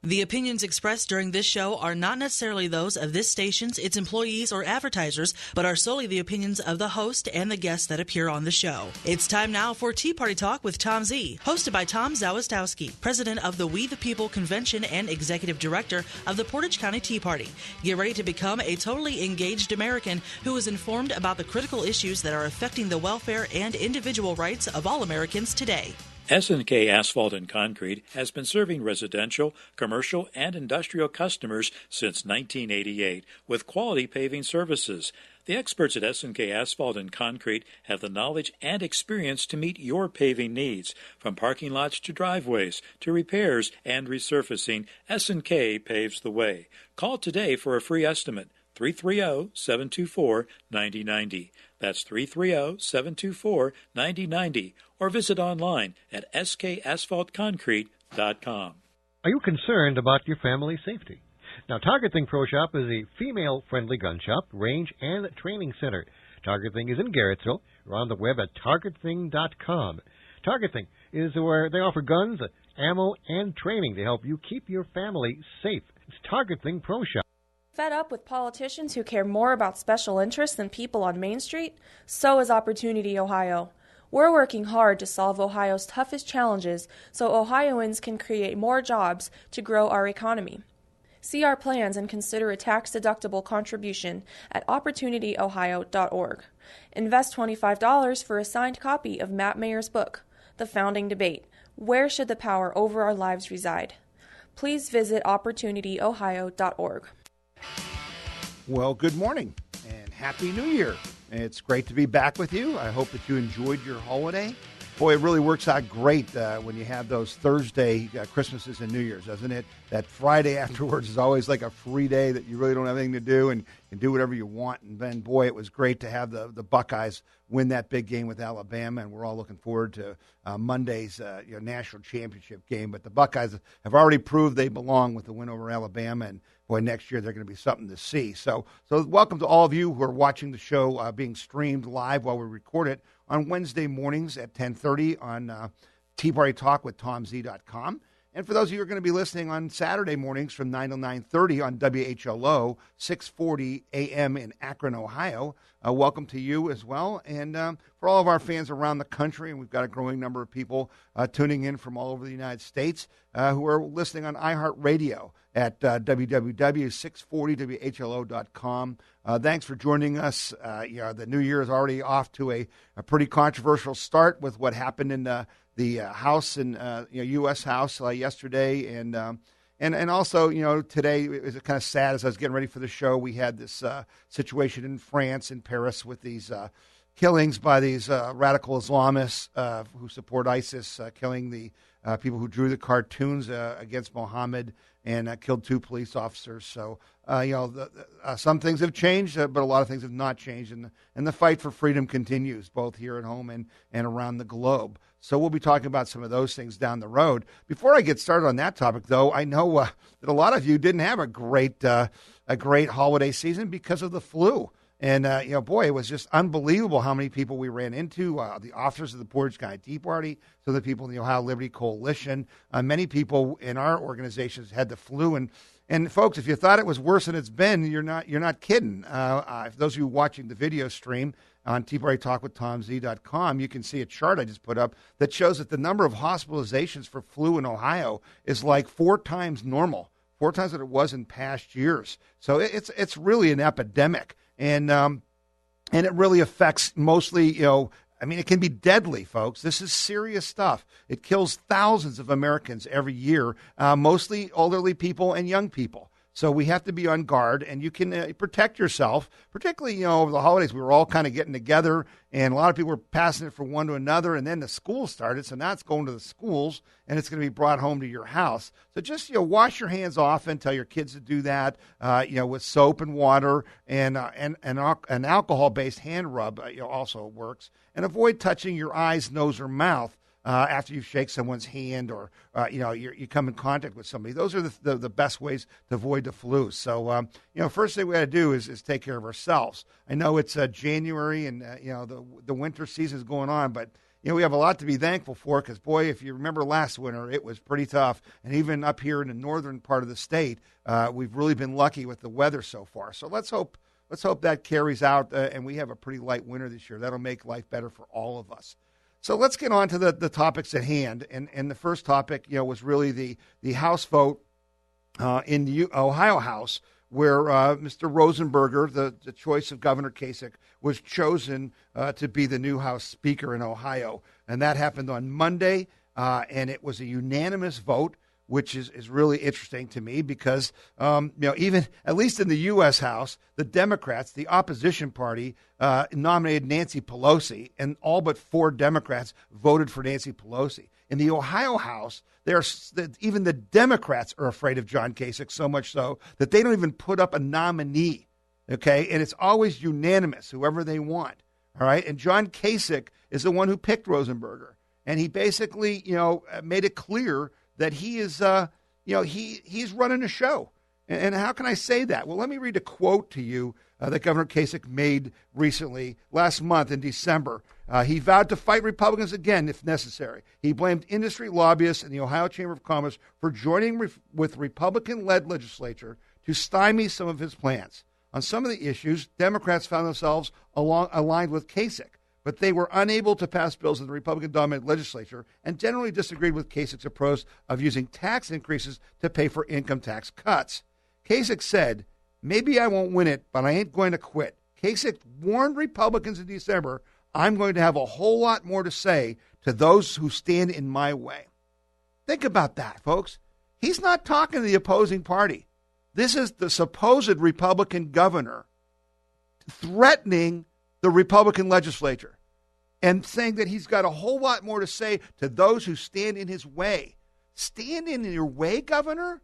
The opinions expressed during this show are not necessarily those of this station, its employees, or advertisers, but are solely the opinions of the host and the guests that appear on the show. It's time now for Tea Party Talk with Tom Z, hosted by Tom Zawistowski, president of the We the People Convention and executive director of the Portage County Tea Party. Get ready to become a totally engaged American who is informed about the critical issues that are affecting the welfare and individual rights of all Americans today. S&K Asphalt and Concrete has been serving residential, commercial, and industrial customers since 1988 with quality paving services. The experts at S&K Asphalt and Concrete have the knowledge and experience to meet your paving needs. From parking lots to driveways to repairs and resurfacing, S&K paves the way. Call today for a free estimate. 330-724-9090. That's 330-724-9090. Or visit online at skasphaltconcrete.com. Are you concerned about your family's safety? Now, Target Thing Pro Shop is a female-friendly gun shop, range, and training center. Target Thing is in Garrettsville. You're on the web at targetthing.com. Target Thing is where they offer guns, ammo, and training to help you keep your family safe. It's Target Thing Pro Shop. Fed up with politicians who care more about special interests than people on Main Street? So is Opportunity Ohio. We're working hard to solve Ohio's toughest challenges so Ohioans can create more jobs to grow our economy. See our plans and consider a tax-deductible contribution at opportunityohio.org. Invest $25 for a signed copy of Matt Mayer's book, The Founding Debate, Where Should the Power Over Our Lives Reside? Please visit opportunityohio.org. Well, good morning and Happy New Year. It's great to be back with you. I hope that you enjoyed your holiday. Boy, it really works out great when you have those Thursday Christmases and New Year's, doesn't it? That Friday afterwards is always like a free day that you really don't have anything to do and can do whatever you want. And then, boy, it was great to have the Buckeyes win that big game with Alabama, and we're all looking forward to Monday's national championship game. But the Buckeyes have already proved they belong with the win over Alabama, and boy, next year they're going to be something to see. So welcome to all of you who are watching the show being streamed live while we record it on Wednesday mornings at 10:30 on Tea Party Talk with TomZ.com. And for those of you who are going to be listening on Saturday mornings from 9 to 9:30 on WHLO, 640 AM in Akron, Ohio, welcome to you as well. And for all of our fans around the country, and we've got a growing number of people tuning in from all over the United States who are listening on iHeartRadio at www.640whlo.com. Thanks for joining us. The new year is already off to a pretty controversial start with what happened in the House and U.S. House yesterday, and also today it was kind of sad as I was getting ready for the show. We had this situation in France, in Paris, with these killings by these radical Islamists who support ISIS, killing the people who drew the cartoons against Mohammed and killed 2 police officers. So, some things have changed, but a lot of things have not changed. And the fight for freedom continues, both here at home and around the globe. So we'll be talking about some of those things down the road. Before I get started on that topic, though, I know that a lot of you didn't have a great holiday season because of the flu. And, boy, it was just unbelievable how many people we ran into, the officers of the Portage County Tea Party, some of the people in the Ohio Liberty Coalition. Many people in our organizations had the flu. And folks, if you thought it was worse than it's been, you're not kidding. For those of you watching the video stream on TeaPartyTalkWithTomZ.com, you can see a chart I just put up that shows that the number of hospitalizations for flu in Ohio is like 4 times normal, 4 times what it was in past years. So it's really an epidemic. And it really affects mostly, it can be deadly, folks. This is serious stuff. It kills thousands of Americans every year, mostly elderly people and young people. So we have to be on guard, and you can protect yourself, particularly, over the holidays. We were all kind of getting together, and a lot of people were passing it from one to another, and then the school started, so now it's going to the schools, and it's going to be brought home to your house. So just, wash your hands often, tell your kids to do that, with soap and water, and an alcohol-based hand rub also works. And avoid touching your eyes, nose, or mouth after you shake someone's hand or, you come in contact with somebody. Those are the best ways to avoid the flu. So, first thing we got to do is take care of ourselves. I know it's January and, the winter season is going on, but, we have a lot to be thankful for because, boy, if you remember last winter, it was pretty tough. And even up here in the northern part of the state, we've really been lucky with the weather so far. So let's hope that carries out and we have a pretty light winter this year. That'll make life better for all of us. So let's get on to the topics at hand. And the first topic, was really the House vote in the Ohio House, where Mr. Rosenberger, the choice of Governor Kasich, was chosen to be the new House Speaker in Ohio. And that happened on Monday, and it was a unanimous vote, which is really interesting to me because, even at least in the U.S. House, the Democrats, the opposition party, nominated Nancy Pelosi, and all but 4 Democrats voted for Nancy Pelosi. In the Ohio House, even the Democrats are afraid of John Kasich, so much so that they don't even put up a nominee, okay? And it's always unanimous, whoever they want, all right? And John Kasich is the one who picked Rosenberger. And he basically, made it clear that he is, he's running a show. And how can I say that? Well, let me read a quote to you that Governor Kasich made recently, last month in December. He vowed to fight Republicans again if necessary. He blamed industry lobbyists and the Ohio Chamber of Commerce for joining with Republican-led legislature to stymie some of his plans. On some of the issues, Democrats found themselves aligned with Kasich, but they were unable to pass bills in the Republican-dominated legislature and generally disagreed with Kasich's approach of using tax increases to pay for income tax cuts. Kasich said, "Maybe I won't win it, but I ain't going to quit." Kasich warned Republicans in December, "I'm going to have a whole lot more to say to those who stand in my way." Think about that, folks. He's not talking to the opposing party. This is the supposed Republican governor threatening the Republican legislature and saying that he's got a whole lot more to say to those who stand in his way. Stand in your way, Governor?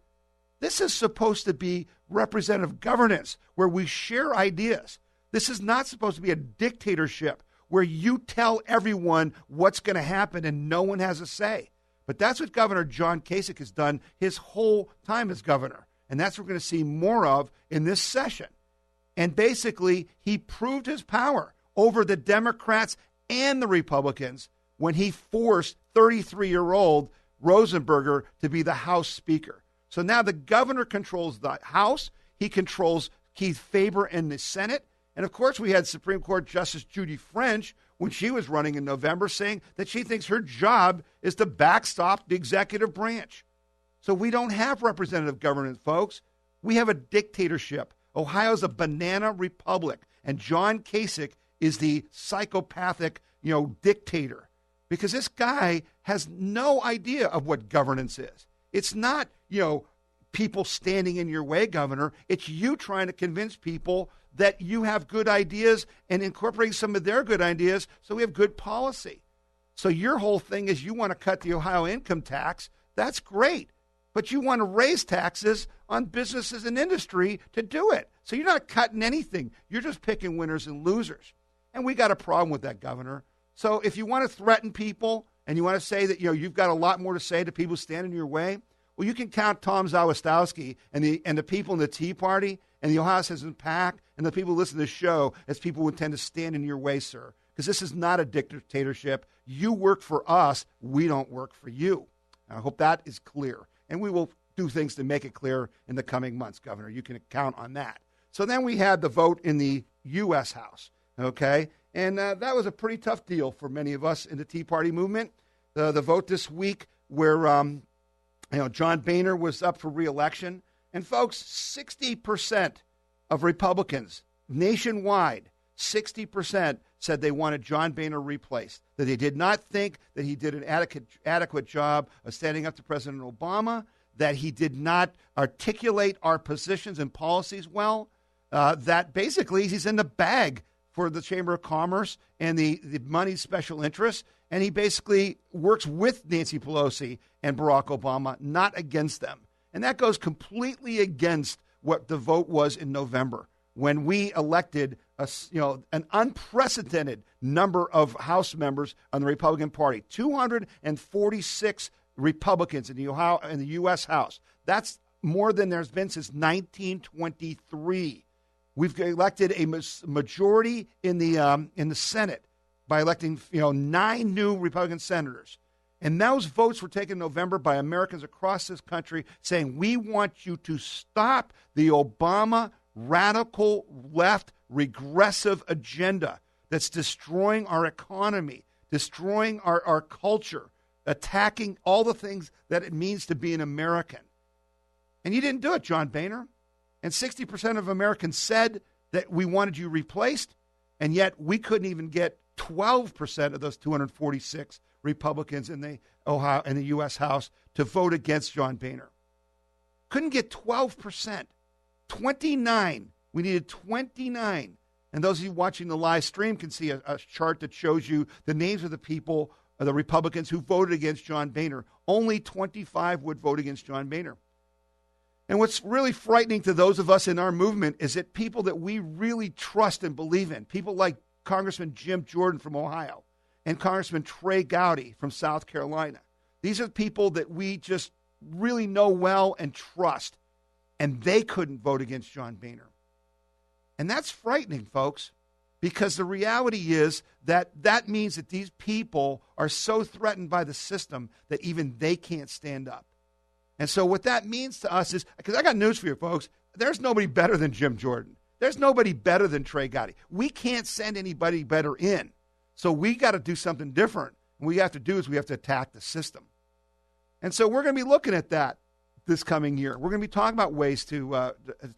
This is supposed to be representative governance where we share ideas. This is not supposed to be a dictatorship where you tell everyone what's going to happen and no one has a say. But that's what Governor John Kasich has done his whole time as governor. And that's what we're going to see more of in this session. And basically, he proved his power over the Democrats and the Republicans when he forced 33-year-old Rosenberger to be the House Speaker. So now the governor controls the House. He controls Keith Faber in the Senate. And, of course, we had Supreme Court Justice Judy French, when she was running in November, saying that she thinks her job is to backstop the executive branch. So we don't have representative government, folks. We have a dictatorship. Ohio's a banana republic. And John Kasich is the psychopathic, dictator. Because this guy has no idea of what governance is. It's not, people standing in your way, Governor. It's you trying to convince people that you have good ideas and incorporating some of their good ideas so we have good policy. So your whole thing is you want to cut the Ohio income tax. That's great. But you want to raise taxes on businesses and industry to do it. So you're not cutting anything. You're just picking winners and losers. And we got a problem with that, Governor. So if you want to threaten people and you want to say that, you've got a lot more to say to people standing in your way, well, you can count Tom Zawistowski and the people in the Tea Party and the Ohio Citizens PAC and the people who listen to this show as people who intend to stand in your way, sir. Because this is not a dictatorship. You work for us. We don't work for you. I hope that is clear. And we will do things to make it clear in the coming months, Governor. You can count on that. So then we had the vote in the U.S. House, okay? And that was a pretty tough deal for many of us in the Tea Party movement. The vote this week where, John Boehner was up for re-election. And, folks, 60% of Republicans nationwide, 60% said they wanted John Boehner replaced, that they did not think that he did an adequate job of standing up to President Obama, that he did not articulate our positions and policies well, that basically he's in the bag for the Chamber of Commerce and the money special interests, and he basically works with Nancy Pelosi and Barack Obama, not against them. And that goes completely against what the vote was in November when we elected an unprecedented number of House members on the Republican Party, 246 Republicans in the U.S. House. That's more than there's been since 1923. We've elected a majority in the Senate, by electing 9 new Republican senators. And those votes were taken in November by Americans across this country saying, we want you to stop the Obama radical left regressive agenda that's destroying our economy, destroying our culture, attacking all the things that it means to be an American. And you didn't do it, John Boehner. And 60% of Americans said that we wanted you replaced, and yet we couldn't even get 12% of those 246 Republicans in the U.S. House to vote against John Boehner. Couldn't get 12%. 29. We needed 29. And those of you watching the live stream can see a chart that shows you the names of the people, the Republicans who voted against John Boehner. Only 25 would vote against John Boehner. And what's really frightening to those of us in our movement is that people that we really trust and believe in, people like Congressman Jim Jordan from Ohio and Congressman Trey Gowdy from South Carolina. These are people that we just really know well and trust, and they couldn't vote against John Boehner. And that's frightening, folks, because the reality is that means that these people are so threatened by the system that even they can't stand up. And so what that means to us is, because I got news for you, folks, there's nobody better than Jim Jordan. There's nobody better than Trey Gowdy. We can't send anybody better in. So we got to do something different. What we have to do is we have to attack the system. And so we're going to be looking at that this coming year. We're going to be talking about ways to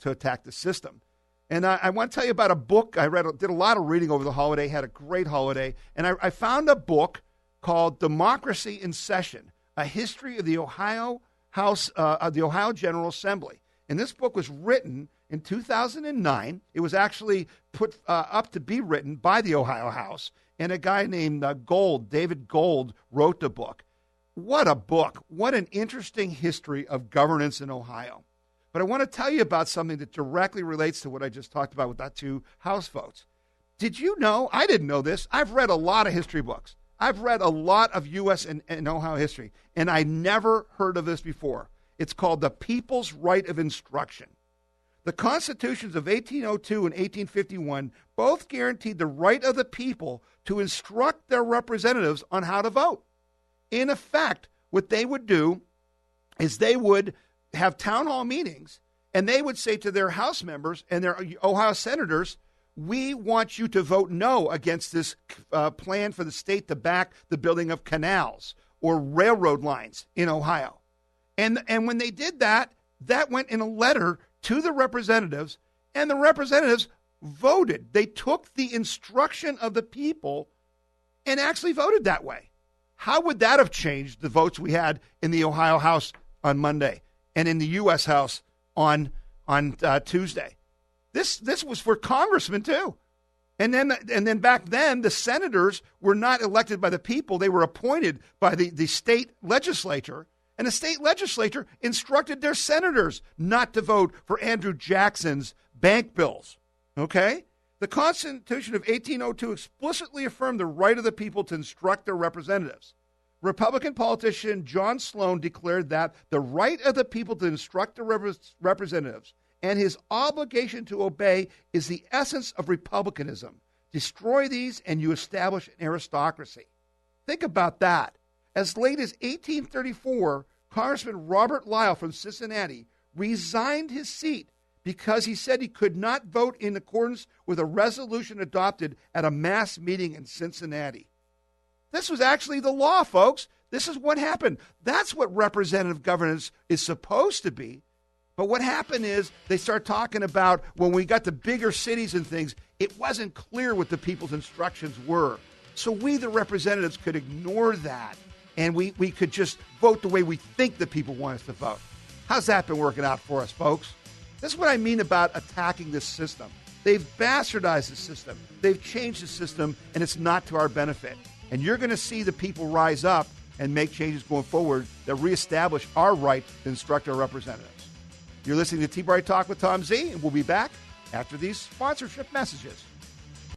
attack the system. And I want to tell you about a book I read, did a lot of reading over the holiday, had a great holiday. And I found a book called Democracy in Session, A History of the Ohio House of the Ohio General Assembly. And this book was written in 2009. It was actually put up to be written by the Ohio House. And a guy named David Gold, wrote the book. What a book. What an interesting history of governance in Ohio. But I want to tell you about something that directly relates to what I just talked about with that 2 House votes. Did you know, I didn't know this, I've read a lot of history books. I've read a lot of U.S. and Ohio history, and I never heard of this before. It's called the People's Right of Instruction. The Constitutions of 1802 and 1851 both guaranteed the right of the people to instruct their representatives on how to vote. In effect, what they would do is they would have town hall meetings, and they would say to their House members and their Ohio senators, we want you to vote no against this plan for the state to back the building of canals or railroad lines in Ohio. And when they did that, that went in a letter to the representatives, and the representatives voted. They took the instruction of the people and actually voted that way. How would that have changed the votes we had in the Ohio House on Monday and in the U.S. House on Tuesday? This was for congressmen too. And then back then, the senators were not elected by the people. They were appointed by the state legislature. And the state legislature instructed their senators not to vote for Andrew Jackson's bank bills. Okay? The Constitution of 1802 explicitly affirmed the right of the people to instruct their representatives. Republican politician John Sloan declared that the right of the people to instruct their representatives and his obligation to obey is the essence of republicanism. Destroy these and you establish an aristocracy. Think about that. As late as 1834, Congressman Robert Lyle from Cincinnati resigned his seat because he said he could not vote in accordance with a resolution adopted at a mass meeting in Cincinnati. This was actually the law, folks. This is what happened. That's what representative governance is supposed to be. But what happened is they start talking about when we got to bigger cities and things, it wasn't clear what the people's instructions were. So we, the representatives, could ignore that, and we could just vote the way we think the people want us to vote. How's that been working out for us, folks? This is what I mean about attacking this system. They've bastardized the system. They've changed the system, and it's not to our benefit. And you're going to see the people rise up and make changes going forward that reestablish our right to instruct our representatives. You're listening to Tea Party Talk with Tom Z, and we'll be back after these sponsorship messages.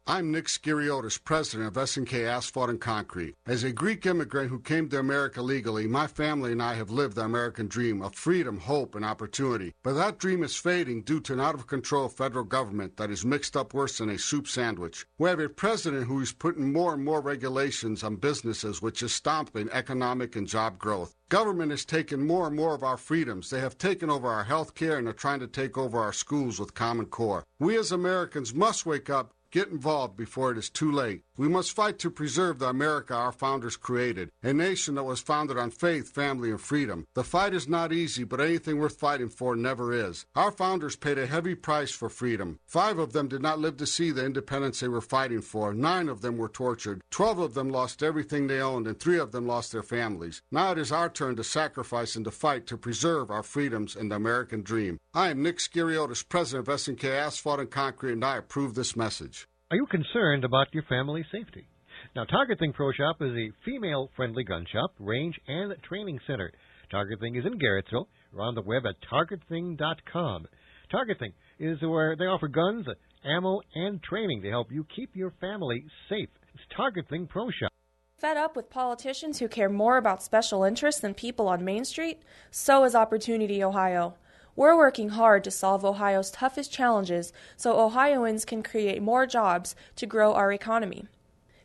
I'm Nick Skiriotis, president of SNK Asphalt and Concrete. As a Greek immigrant who came to America legally, my family and I have lived the American dream of freedom, hope, and opportunity. But that dream is fading due to an out-of-control federal government that is mixed up worse than a soup sandwich. We have a president who is putting more and more regulations on businesses, which is stomping economic and job growth. Government has taken more and more of our freedoms. They have taken over our health care and are trying to take over our schools with Common Core. We as Americans must wake up. Get involved before it is too late. We must fight to preserve the America our founders created, a nation that was founded on faith, family, and freedom. The fight is not easy, but anything worth fighting for never is. Our founders paid a heavy price for freedom. 5 of them did not live to see the independence they were fighting for. 9 of them were tortured. 12 of them lost everything they owned, and 3 of them lost their families. Now it is our turn to sacrifice and to fight to preserve our freedoms and the American dream. I am Nick Skiriotis, president of SNK Asphalt and Concrete, and I approve this message. Are you concerned about your family's safety? Now, Target Thing Pro Shop is a female-friendly gun shop, range, and training center. Target Thing is in Garrettsville. We're on the web at targetthing.com. Target Thing is where they offer guns, ammo, and training to help you keep your family safe. It's Target Thing Pro Shop. Fed up with politicians who care more about special interests than people on Main Street? So is Opportunity Ohio. We're working hard to solve Ohio's toughest challenges so Ohioans can create more jobs to grow our economy.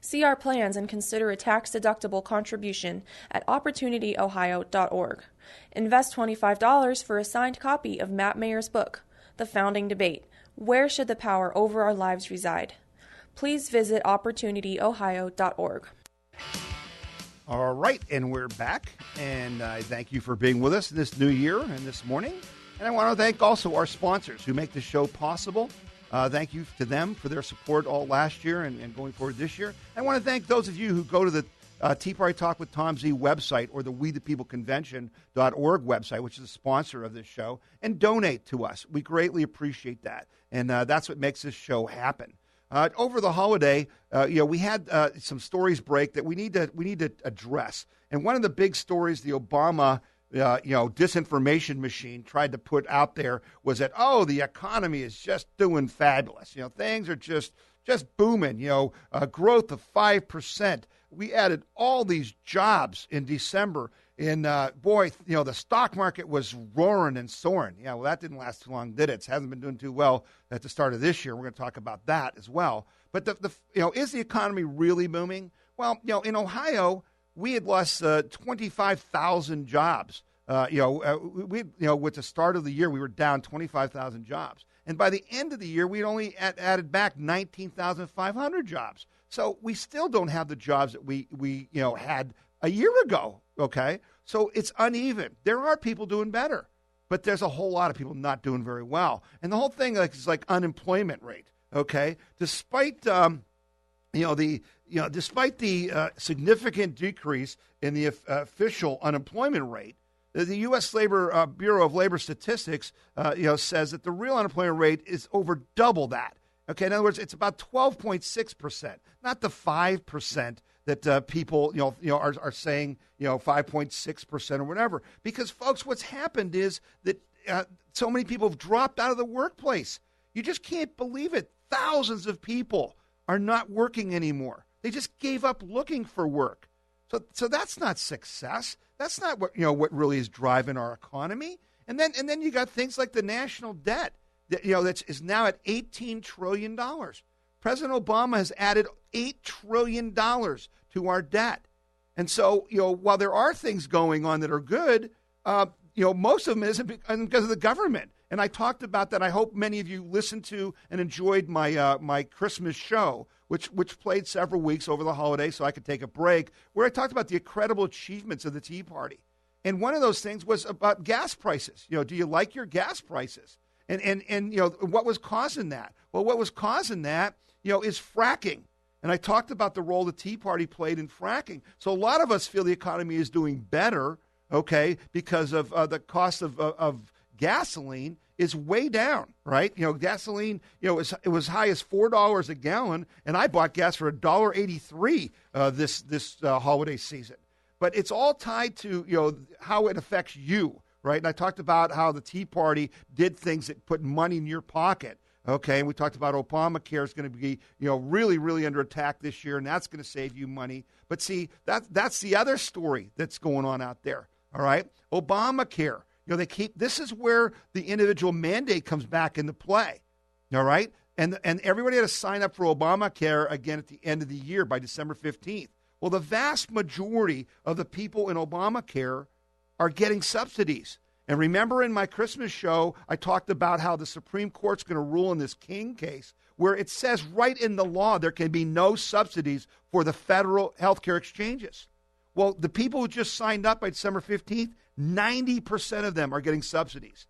See our plans and consider a tax-deductible contribution at opportunityohio.org. Invest $25 for a signed copy of Matt Mayer's book, The Founding Debate, Where Should the Power Over Our Lives Reside? Please visit opportunityohio.org. All right, and we're back, and I thank you for being with us this new year and this morning. And I want to thank also our sponsors who make the show possible. Thank you to them for their support all last year and going forward this year. I want to thank those of you who go to the Tea Party Talk with Tom Z website or the WeThePeopleConvention.org website, which is a sponsor of this show, and donate to us. We greatly appreciate that, and that's what makes this show happen. Over the holiday, we had some stories break that we need to address, and one of the big stories the Obama disinformation machine tried to put out there was that, the economy is just doing fabulous. Things are just booming. Growth of 5%. We added all these jobs in December. And the stock market was roaring and soaring. Yeah, well, that didn't last too long, did it? It hasn't been doing too well at the start of this year. We're going to talk about that as well. But is the economy really booming? Well, in Ohio, we had lost 25,000 jobs. With the start of the year, we were down 25,000 jobs. And by the end of the year, we'd only added back 19,500 jobs. So we still don't have the jobs that we had a year ago, okay? So it's uneven. There are people doing better, but there's a whole lot of people not doing very well. And the whole thing is like unemployment rate, okay? Despite despite the significant decrease in the official unemployment rate, the U.S. Bureau of Labor Statistics, says that the real unemployment rate is over double that. Okay, in other words, it's about 12.6%, not the 5% that people are saying 5.6% or whatever. Because folks, what's happened is that so many people have dropped out of the workplace. You just can't believe it. Thousands of people are not working anymore. They just gave up looking for work. So that's not success. That's not what really is driving our economy. And then you got things like the national debt that is now at $18 trillion. President Obama has added $8 trillion to our debt. And so, while there are things going on that are good, most of them isn't because of the government. And I talked about that. I hope many of you listened to and enjoyed my my Christmas show, which played several weeks over the holidays so I could take a break, where I talked about the incredible achievements of the Tea Party. And one of those things was about gas prices. Do you like your gas prices? And what was causing that? Well, what was causing that, is fracking. And I talked about the role the Tea Party played in fracking. So a lot of us feel the economy is doing better, okay, because of the cost of gasoline is way down, right? Gasoline, it was high as $4 a gallon, and I bought gas for $1.83 this holiday season. But it's all tied to how it affects you, right? And I talked about how the Tea Party did things that put money in your pocket. Okay, and we talked about Obamacare is going to be, really, really under attack this year, and that's going to save you money. But see, that's the other story that's going on out there. All right, Obamacare. This is where the individual mandate comes back into play. All right, and everybody had to sign up for Obamacare again at the end of the year by December 15th. Well, the vast majority of the people in Obamacare are getting subsidies. And remember in my Christmas show, I talked about how the Supreme Court's going to rule in this King case, where it says right in the law there can be no subsidies for the federal health care exchanges. Well, the people who just signed up by December 15th, 90% of them are getting subsidies.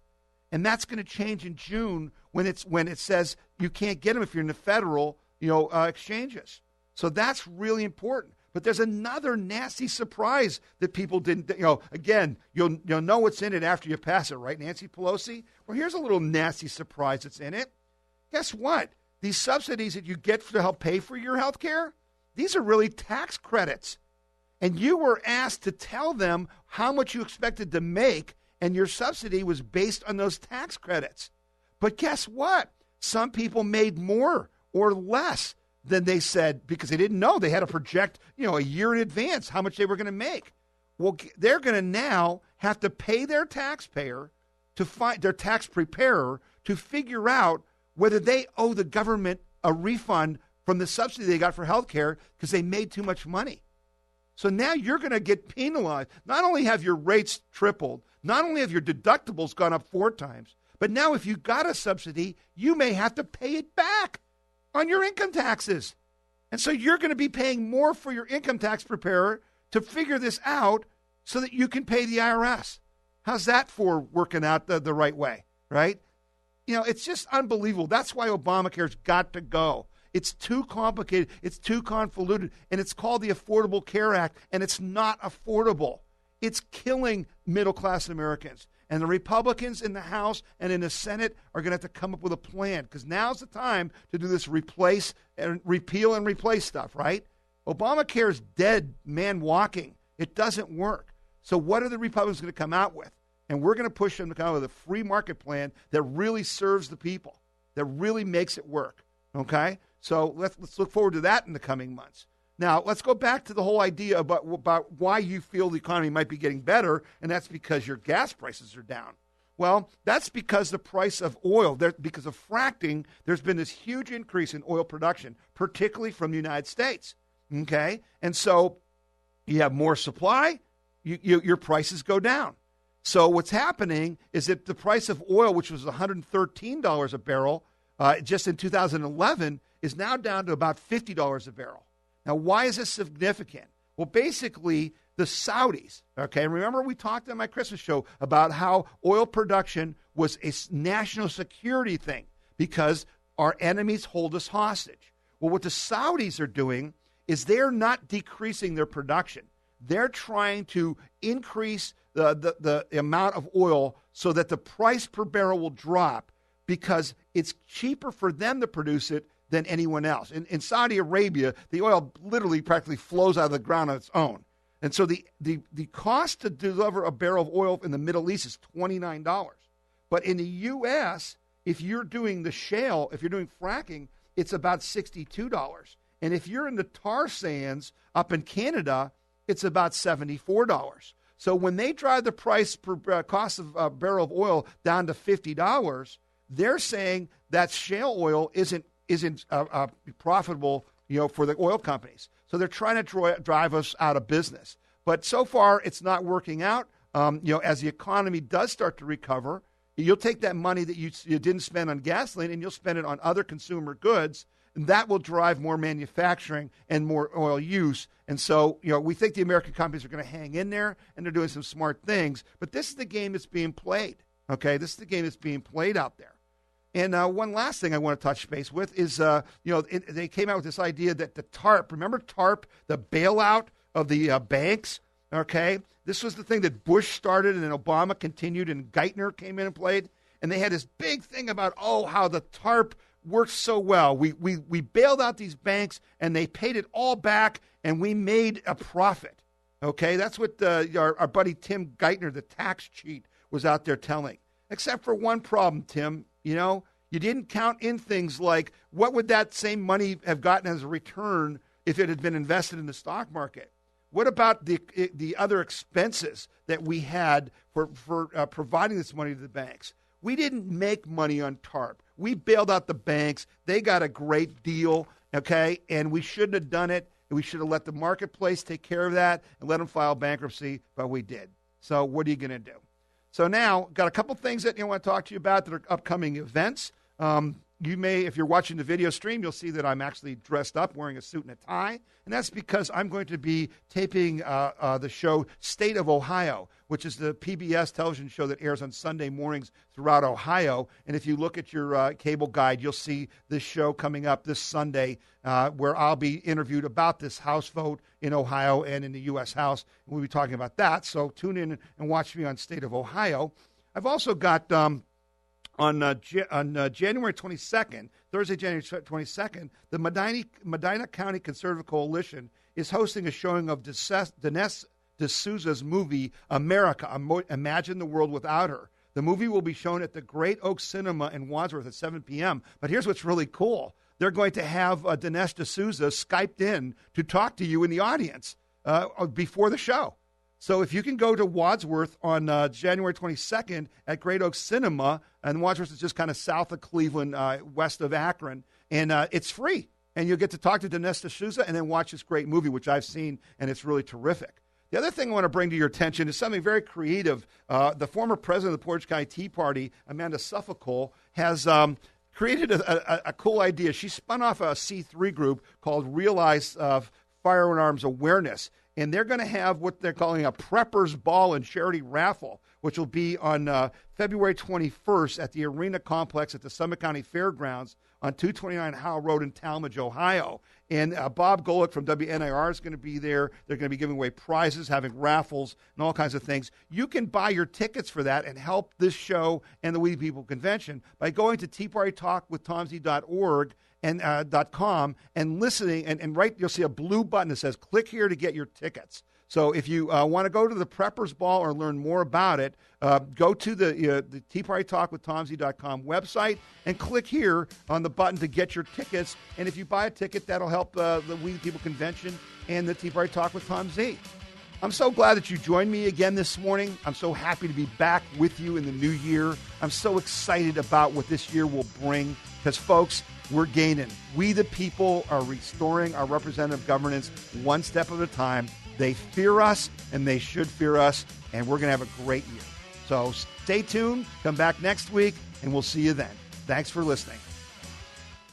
And that's going to change in June when it says you can't get them if you're in the federal exchanges. So that's really important. But there's another nasty surprise that people didn't, again, you'll know what's in it after you pass it, right, Nancy Pelosi? Well, here's a little nasty surprise that's in it. Guess what? These subsidies that you get to help pay for your health care, these are really tax credits. And you were asked to tell them how much you expected to make, and your subsidy was based on those tax credits. But guess what? Some people made more or less than they said because they didn't know. They had to project, a year in advance how much they were going to make. Well, they're going to now have to pay their taxpayer to find their tax preparer to figure out whether they owe the government a refund from the subsidy they got for health care because they made too much money. So now you're going to get penalized. Not only have your rates tripled, not only have your deductibles gone up 4 times, but now if you got a subsidy, you may have to pay it back on your income taxes. And so you're going to be paying more for your income tax preparer to figure this out so that you can pay the IRS. How's that for working out the right way, right? It's just unbelievable. That's why Obamacare's got to go. It's too complicated. It's too convoluted. And it's called the Affordable Care Act, and it's not affordable. It's killing middle-class Americans. And the Republicans in the House and in the Senate are going to have to come up with a plan because now's the time to do this replace and repeal and replace stuff, right? Obamacare is dead man walking. It doesn't work. So what are the Republicans going to come out with? And we're going to push them to come out with a free market plan that really serves the people, that really makes it work, okay? So let's look forward to that in the coming months. Now, let's go back to the whole idea about why you feel the economy might be getting better, and that's because your gas prices are down. Well, that's because the price of oil, because of fracking, there's been this huge increase in oil production, particularly from the United States, okay? And so you have more supply, your prices go down. So what's happening is that the price of oil, which was $113 a barrel just in 2011, is now down to about $50 a barrel. Now, why is this significant? Well, basically, the Saudis, okay, remember we talked on my Christmas show about how oil production was a national security thing because our enemies hold us hostage. Well, what the Saudis are doing is they're not decreasing their production. They're trying to increase the amount of oil so that the price per barrel will drop because it's cheaper for them to produce it than anyone else. In Saudi Arabia, the oil literally practically flows out of the ground on its own. And so the cost to deliver a barrel of oil in the Middle East is $29. But in the U.S., if you're doing the shale, if you're doing fracking, it's about $62. And if you're in the tar sands up in Canada, it's about $74. So when they drive the price per cost of a barrel of oil down to $50, they're saying that shale oil isn't profitable, for the oil companies. So they're trying to drive us out of business. But so far, it's not working out. As the economy does start to recover, you'll take that money that you didn't spend on gasoline and you'll spend it on other consumer goods, and that will drive more manufacturing and more oil use. And so, we think the American companies are going to hang in there, and they're doing some smart things. But this is the game that's being played, okay? This is the game that's being played out there. And one last thing I want to touch base with is, they came out with this idea that the TARP, remember TARP, the bailout of the banks, okay? This was the thing that Bush started and then Obama continued and Geithner came in and played. And they had this big thing about, how the TARP works so well. We bailed out these banks and they paid it all back and we made a profit, okay? That's what our buddy Tim Geithner, the tax cheat, was out there telling. Except for one problem, Tim. You You didn't count in things like what would that same money have gotten as a return if it had been invested in the stock market? What about the other expenses that we had for providing this money to the banks? We didn't make money on TARP. We bailed out the banks. They got a great deal, okay? And we shouldn't have done it. We should have let the marketplace take care of that and let them file bankruptcy, but we did. So what are you going to do? So now, got a couple things that I want to talk to you about that are upcoming events. You may, if you're watching the video stream, you'll see that I'm actually dressed up wearing a suit and a tie. And that's because I'm going to be taping the show State of Ohio, which is the PBS television show that airs on Sunday mornings throughout Ohio. And if you look at your cable guide, you'll see this show coming up this Sunday where I'll be interviewed about this House vote in Ohio and in the U.S. House. And we'll be talking about that. So tune in and watch me on State of Ohio. I've also got... On January 22nd, Thursday, January 22nd, the Medina County Conservative Coalition is hosting a showing of Dinesh D'Souza's movie, America, Imagine the World Without Her. The movie will be shown at the Great Oak Cinema in Wadsworth at 7 p.m. But here's what's really cool. They're going to have Dinesh D'Souza Skyped in to talk to you in the audience before the show. So if you can go to Wadsworth on January 22nd at Great Oak Cinema, and Wadsworth is just kind of south of Cleveland, west of Akron, and it's free. And you'll get to talk to Dinesh D'Souza and then watch this great movie, which I've seen, and it's really terrific. The other thing I want to bring to your attention is something very creative. The former president of the Portage County Tea Party, Amanda Suffolk, has created a cool idea. She spun off a C3 group called Realize Firearms Awareness. And they're going to have what they're calling a Preppers Ball and Charity Raffle, which will be on February 21st at the Arena Complex at the Summit County Fairgrounds on 229 Howell Road in Talmadge, Ohio. And Bob Golick from WNIR is going to be there. They're going to be giving away prizes, having raffles, and all kinds of things. You can buy your tickets for that and help this show and the We the People Convention by going to teapartytalkwithtomz.org and .com and listening and right, you'll see a blue button that says click here to get your tickets. So if you want to go to the Preppers Ball or learn more about it, go to the teapartytalkwithtomz.com website and click here on the button to get your tickets. And if you buy a ticket, that'll help the We the People Convention and the Tea Party Talk with Tom Z. I'm so glad that you joined me again this morning. I'm so happy to be back with you in the new year. I'm so excited about what this year will bring because, folks, we're gaining. We the people are restoring our representative governance one step at a time. They fear us, and they should fear us, and we're going to have a great year. So stay tuned. Come back next week, and we'll see you then. Thanks for listening.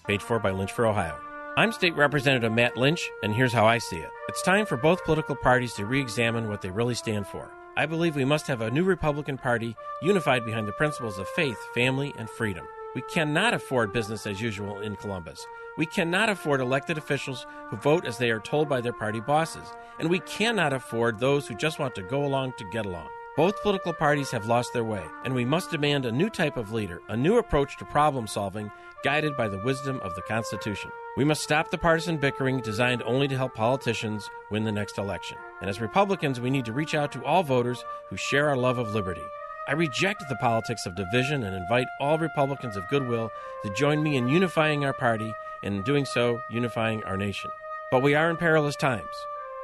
Page 4 by Lynch for Ohio. I'm State Representative Matt Lynch, and here's how I see it. It's time for both political parties to re-examine what they really stand for. I believe we must have a new Republican Party unified behind the principles of faith, family, and freedom. We cannot afford business as usual in Columbus. We cannot afford elected officials who vote as they are told by their party bosses. And we cannot afford those who just want to go along to get along. Both political parties have lost their way, and we must demand a new type of leader, a new approach to problem solving, guided by the wisdom of the Constitution. We must stop the partisan bickering designed only to help politicians win the next election. And as Republicans, we need to reach out to all voters who share our love of liberty. I reject the politics of division and invite all Republicans of goodwill to join me in unifying our party and in doing so, unifying our nation. But we are in perilous times.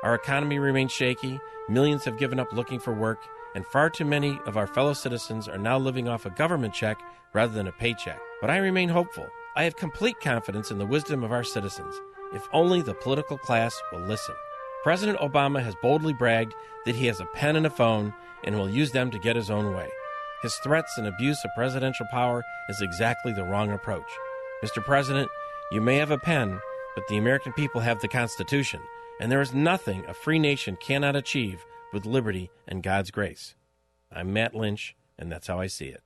Our economy remains shaky, millions have given up looking for work, and far too many of our fellow citizens are now living off a government check rather than a paycheck. But I remain hopeful. I have complete confidence in the wisdom of our citizens, if only the political class will listen. President Obama has boldly bragged that he has a pen and a phone and will use them to get his own way. His threats and abuse of presidential power is exactly the wrong approach. Mr. President, you may have a pen, but the American people have the Constitution, and there is nothing a free nation cannot achieve with liberty and God's grace. I'm Matt Lynch, and that's how I see it.